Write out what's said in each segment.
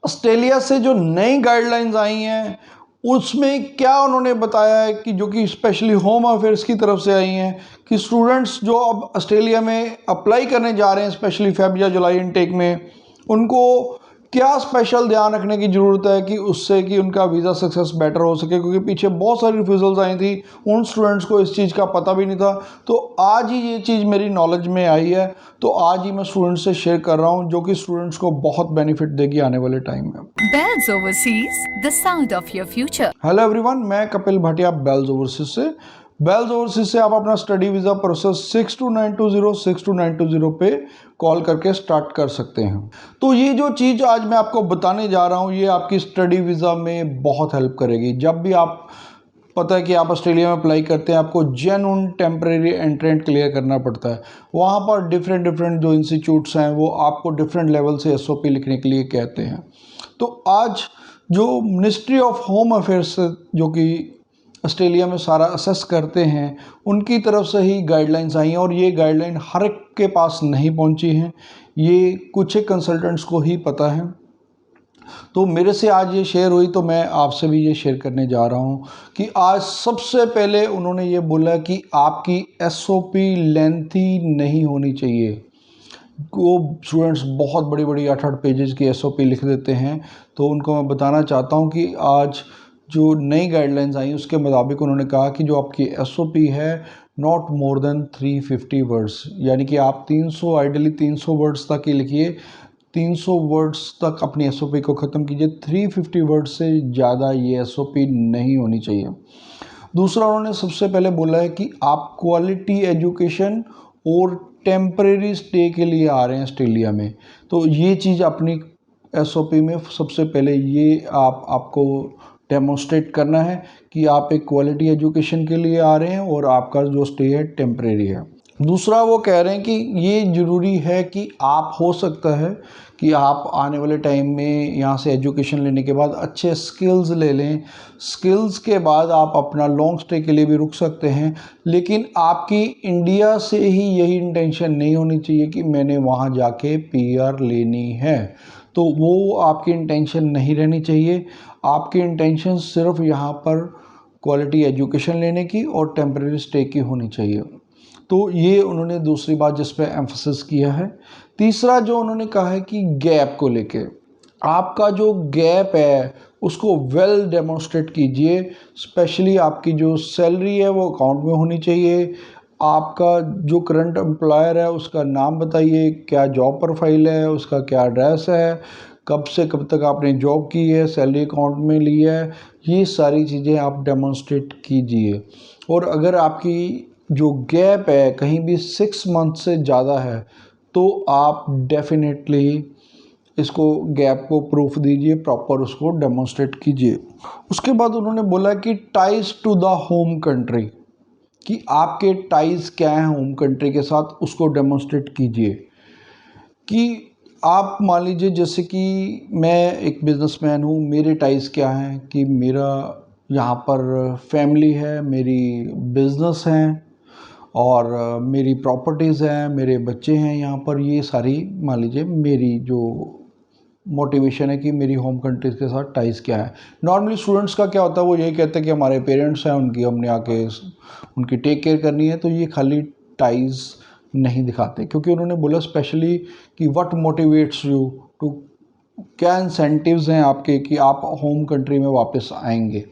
Australia से जो नई गाइडलाइंस आई हैं उसमें क्या उन्होंने बताया है कि जो कि स्पेशली होम अफेयर्स की तरफ से आई हैं कि स्टूडेंट्स जो अब ऑस्ट्रेलिया में अप्लाई करने जा रहे हैं स्पेशली फेब या जुलाई इनटेक में, उनको क्या स्पेशल ध्यान रखने की ज़रूरत है कि उससे कि उनका वीज़ा सक्सेस बेटर हो सके, क्योंकि पीछे बहुत सारी रिफ्यूज़ल्स आई थी, उन स्टूडेंट्स को इस चीज़ का पता भी नहीं था। तो आज ही ये चीज़ मेरी नॉलेज में आई है, तो आज ही मैं स्टूडेंट्स से शेयर कर रहा हूँ, जो कि स्टूडेंट्स को बहुत बेनिफिट देगी आने वाले टाइम में। Bells Overseas, the sound of your future. Hello everyone, मैं कपिल भाटिया बेल्स ओवरसीज से। बेल्स ओवरसीज से आप अपना स्टडी वीज़ा प्रोसेस 6292062920 पे कॉल करके स्टार्ट कर सकते हैं। तो ये जो चीज़ आज मैं आपको बताने जा रहा हूँ, ये आपकी स्टडी वीज़ा में बहुत हेल्प करेगी। जब भी आप पता है कि आप ऑस्ट्रेलिया में अप्लाई करते हैं, आपको जेन्युइन टेम्परेरी एंट्रेंट क्लियर करना पड़ता है। वहाँ पर डिफरेंट जो इंस्टीट्यूट्स हैं वो आपको डिफरेंट लेवल से एसओपी लिखने के लिए कहते हैं। तो आज जो मिनिस्ट्री ऑफ होम अफेयर्स जो कि ऑस्ट्रेलिया में सारा असेस करते हैं, उनकी तरफ से ही गाइडलाइंस आई हैं, और ये गाइडलाइन हर एक के पास नहीं पहुंची हैं, ये कुछ एक कंसल्टेंट्स को ही पता है। तो मेरे से आज ये शेयर हुई, तो मैं आपसे भी ये शेयर करने जा रहा हूँ कि आज सबसे पहले उन्होंने ये बोला कि आपकी एसओपी लेंथी नहीं होनी चाहिए। वो स्टूडेंट्स बहुत बड़ी बड़ी 8-8 पेजेस की एसओपी लिख देते हैं। तो उनको मैं बताना चाहता हूँ कि आज जो नई गाइडलाइंस आई उसके मुताबिक उन्होंने कहा कि जो आपकी एसओपी है नॉट मोर देन 350 वर्ड्स, यानी कि आप 300 आइडियली 300 वर्ड्स तक ही लिखिए, 300 वर्ड्स तक अपनी एसओपी को ख़त्म कीजिए। 350 वर्ड्स से ज़्यादा ये एसओपी नहीं होनी चाहिए। दूसरा, उन्होंने सबसे पहले बोला है कि आप क्वालिटी एजुकेशन और टेम्परेरी स्टे के लिए आ रहे हैं ऑस्ट्रेलिया में, तो ये चीज़ अपनी एसओपी में सबसे पहले ये आपको डेमोन्स्ट्रेट करना है कि आप एक क्वालिटी एजुकेशन के लिए आ रहे हैं और आपका जो स्टे है टेम्परेरी है। दूसरा, वो कह रहे हैं कि ये ज़रूरी है कि आप हो सकता है कि आप आने वाले टाइम में यहाँ से एजुकेशन लेने के बाद अच्छे स्किल्स ले लें, स्किल्स के बाद आप अपना लॉन्ग स्टे के लिए भी रुक सकते हैं, लेकिन आपकी इंडिया से ही यही इंटेंशन नहीं होनी चाहिए कि मैंने वहाँ जाके पीआर लेनी है। तो वो आपकी इंटेंशन नहीं रहनी चाहिए। आपकी इंटेंशन सिर्फ यहाँ पर क्वालिटी एजुकेशन लेने की और टेम्परेरी स्टे की होनी चाहिए। तो ये उन्होंने दूसरी बात जिस पे एम्फसिस किया है। तीसरा जो उन्होंने कहा है कि गैप को लेके, आपका जो गैप है उसको वेल डेमोन्स्ट्रेट कीजिए। स्पेशली आपकी जो सैलरी है वो अकाउंट में होनी चाहिए। आपका जो करंट एम्प्लॉयर है उसका नाम बताइए, क्या जॉब प्रोफाइल है, उसका क्या एड्रेस है, कब से कब तक आपने जॉब की है, सैलरी अकाउंट में ली है, ये सारी चीज़ें आप डेमोन्स्ट्रेट कीजिए। और अगर आपकी जो गैप है कहीं भी 6 मंथ से ज़्यादा है तो आप डेफिनेटली इसको गैप को प्रूफ दीजिए, प्रॉपर उसको डेमोन्स्ट्रेट कीजिए। उसके बाद उन्होंने बोला कि ties to the home country, कि आपके टाइज क्या हैं होम कंट्री के साथ, उसको डेमोन्स्ट्रेट कीजिए। कि आप मान लीजिए जैसे कि मैं एक बिजनेसमैन हूँ, मेरे टाइज क्या हैं कि मेरा यहाँ पर फैमिली है, मेरी बिजनेस हैं और मेरी प्रॉपर्टीज़ हैं, मेरे बच्चे हैं यहाँ पर, ये सारी मान लीजिए मेरी जो मोटिवेशन है कि मेरी होम कंट्रीज़ के साथ टाइज क्या है। नॉर्मली स्टूडेंट्स का क्या होता है, वो यही कहते हैं कि हमारे पेरेंट्स हैं, उनकी हमने आके उनकी टेक केयर करनी है, तो ये खाली टाइज नहीं दिखाते, क्योंकि उन्होंने बोला स्पेशली कि व्हाट मोटिवेट्स यू टू, क्या इंसेंटिव्स हैं आपके कि आप होम कंट्री में वापस आएंगे।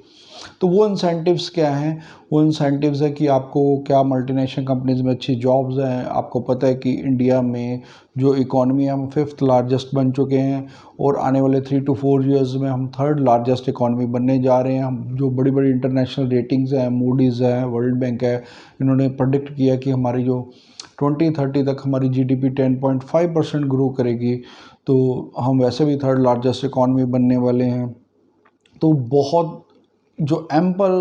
तो वो इंसेंटिव्स क्या हैं, वो इंसेंटिव्स है कि आपको क्या मल्टीनेशनल कंपनीज़ में अच्छी जॉब्स हैं। आपको पता है कि इंडिया में जो इकॉनमी है हम 5th लार्जेस्ट बन चुके हैं और आने वाले 3 to 4 ईयर्स में हम 3rd लार्जेस्ट इकॉनमी बनने जा रहे हैं। हम जो बड़ी बड़ी इंटरनेशनल रेटिंग्स हैं, मूडीज़ है, वर्ल्ड बैंक है, इन्होंने प्रेडिक्ट किया कि हमारी जो 2030 तक हमारी जीडीपी 10.5% ग्रो करेगी। तो हम वैसे भी 3rd लार्जेस्ट इकॉनमी बनने वाले हैं। तो बहुत जो एम्पल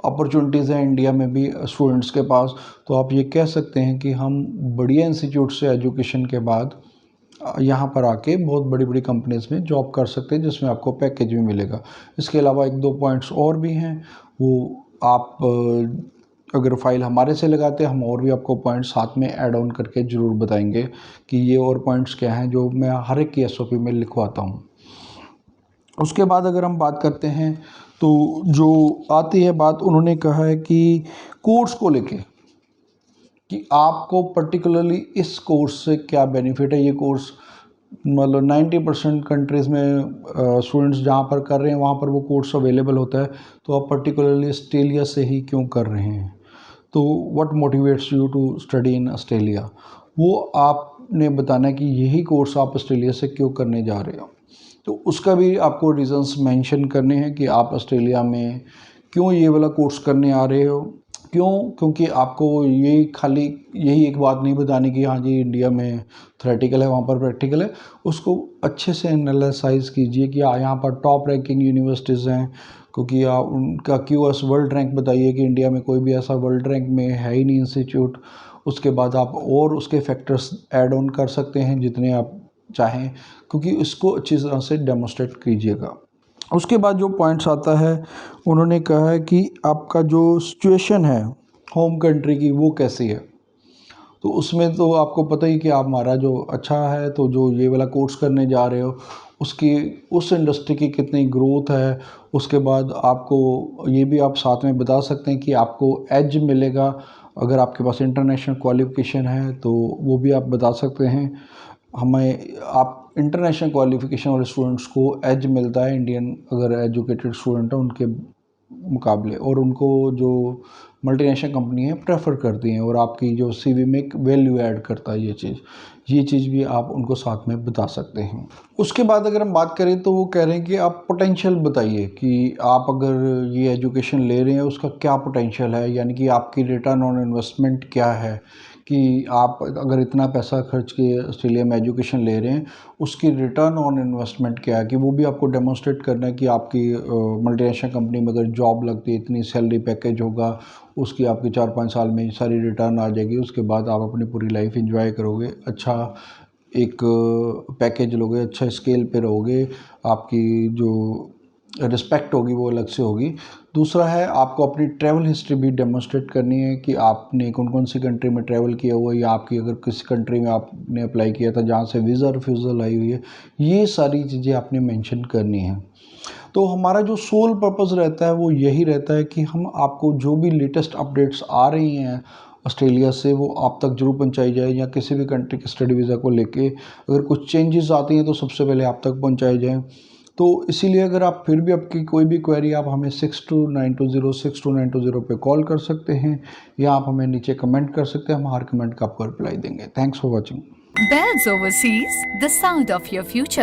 अपॉर्चुनिटीज़ हैं इंडिया में भी स्टूडेंट्स के पास। तो आप ये कह सकते हैं कि हम बढ़िया इंस्टीट्यूट से एजुकेशन के बाद यहाँ पर आके बहुत बड़ी बड़ी कंपनीज़ में जॉब कर सकते हैं, जिसमें आपको पैकेज भी मिलेगा। इसके अलावा 1-2 पॉइंट्स और भी हैं, वो आप अगर फाइल हमारे से लगाते हैं, हम और भी आपको पॉइंट्स साथ में ऐड ऑन करके ज़रूर बताएंगे कि ये और पॉइंट्स क्या हैं जो मैं हर एक की एसओपी में लिखवाता हूँ। उसके बाद अगर हम बात करते हैं तो जो आती है बात, उन्होंने कहा है कि कोर्स को लेके कि आपको पर्टिकुलरली इस कोर्स से क्या बेनिफिट है। ये कोर्स मतलब 90% कंट्रीज़ में स्टूडेंट्स जहाँ पर कर रहे हैं वहाँ पर वो कोर्स अवेलेबल होता है, तो आप पर्टिकुलरली ऑस्ट्रेलिया से ही क्यों कर रहे हैं। तो what motivates you to study in Australia, वो आपने बताना है कि यही कोर्स आप ऑस्ट्रेलिया से क्यों करने जा रहे हो। तो उसका भी आपको रीज़न्स मेंशन करने हैं कि आप ऑस्ट्रेलिया में क्यों ये वाला कोर्स करने आ रहे हो। क्यों? क्योंकि आपको ये खाली यही एक बात नहीं बतानी कि हाँ जी इंडिया में थ्योरेटिकल है वहाँ पर प्रैक्टिकल है। उसको अच्छे से एनालाइज कीजिए कि यहाँ पर टॉप रैंकिंग यूनिवर्सिटीज़ हैं, क्योंकि आप उनका QS वर्ल्ड रैंक बताइए कि इंडिया में कोई भी ऐसा वर्ल्ड रैंक में है ही नहीं इंस्टीट्यूट। उसके बाद आप और उसके फैक्टर्स ऐड ऑन कर सकते हैं जितने आप चाहें, क्योंकि इसको अच्छी तरह से डेमोस्ट्रेट कीजिएगा। उसके बाद जो पॉइंट्स आता है, उन्होंने कहा है कि आपका जो सिचुएशन है होम कंट्री की वो कैसी है। तो उसमें तो आपको पता ही कि आप हमारा जो अच्छा है, तो जो ये वाला कोर्स करने जा रहे हो उसकी उस इंडस्ट्री की कितनी ग्रोथ है। उसके बाद आपको ये भी आप साथ में बता सकते हैं कि आपको एज मिलेगा अगर आपके पास इंटरनेशनल क्वालिफ़िकेशन है, तो वो भी आप बता सकते हैं। हमें आप इंटरनेशनल क्वालिफ़िकेशन वाले स्टूडेंट्स को एज मिलता है इंडियन अगर एजुकेटेड स्टूडेंट है उनके मुकाबले, और उनको जो मल्टीनेशनल कंपनी है प्रेफर करती हैं, और आपकी जो CV में एक वैल्यू ऐड करता है ये चीज़ भी आप उनको साथ में बता सकते हैं। उसके बाद अगर हम बात करें तो वो कह रहे हैं कि आप पोटेंशियल बताइए कि आप अगर ये एजुकेशन ले रहे हैं उसका क्या पोटेंशियल है, यानी कि आपकी रिटर्न ऑन इन्वेस्टमेंट क्या है, कि आप अगर इतना पैसा खर्च के ऑस्ट्रेलिया में एजुकेशन ले रहे हैं उसकी रिटर्न ऑन इन्वेस्टमेंट क्या है, कि वो भी आपको डेमोस्ट्रेट करना है कि आपकी मल्टीनेशनल कंपनी में अगर जॉब लगती है इतनी सैलरी पैकेज होगा, उसकी आपकी 4-5 साल में सारी रिटर्न आ जाएगी। उसके बाद आप अपनी पूरी लाइफ एंजॉय करोगे, अच्छा एक पैकेज लोगे, अच्छा स्केल पे रहोगे, आपकी जो रिस्पेक्ट होगी वो अलग से होगी। दूसरा है आपको अपनी ट्रैवल हिस्ट्री भी डेमोस्ट्रेट करनी है कि आपने कौन कौन सी कंट्री में ट्रैवल किया हुआ है, या आपकी अगर किसी कंट्री में आपने अप्लाई किया था जहाँ से वीज़ा रिफ्यूज़ल आई हुई है, ये सारी चीज़ें आपने मेंशन करनी है। तो हमारा जो सोल पर्पस रहता है वो यही रहता है कि हम आपको जो भी लेटेस्ट अपडेट्स आ रही हैं ऑस्ट्रेलिया से वो आप तक जरूर पहुंचाई जाए, या किसी भी कंट्री के स्टडी वीज़ा को लेके अगर कुछ चेंजेस आती हैं तो सबसे पहले आप तक पहुंचाई जाएँ। तो इसीलिए अगर आप फिर भी आपकी कोई भी क्वेरी आप हमें 6292062920 पे कॉल कर सकते हैं, या आप हमें नीचे कमेंट कर सकते हैं, हम हर कमेंट का आपको रिप्लाई देंगे। Thanks for watching. Bells Overseas, the sound of your future.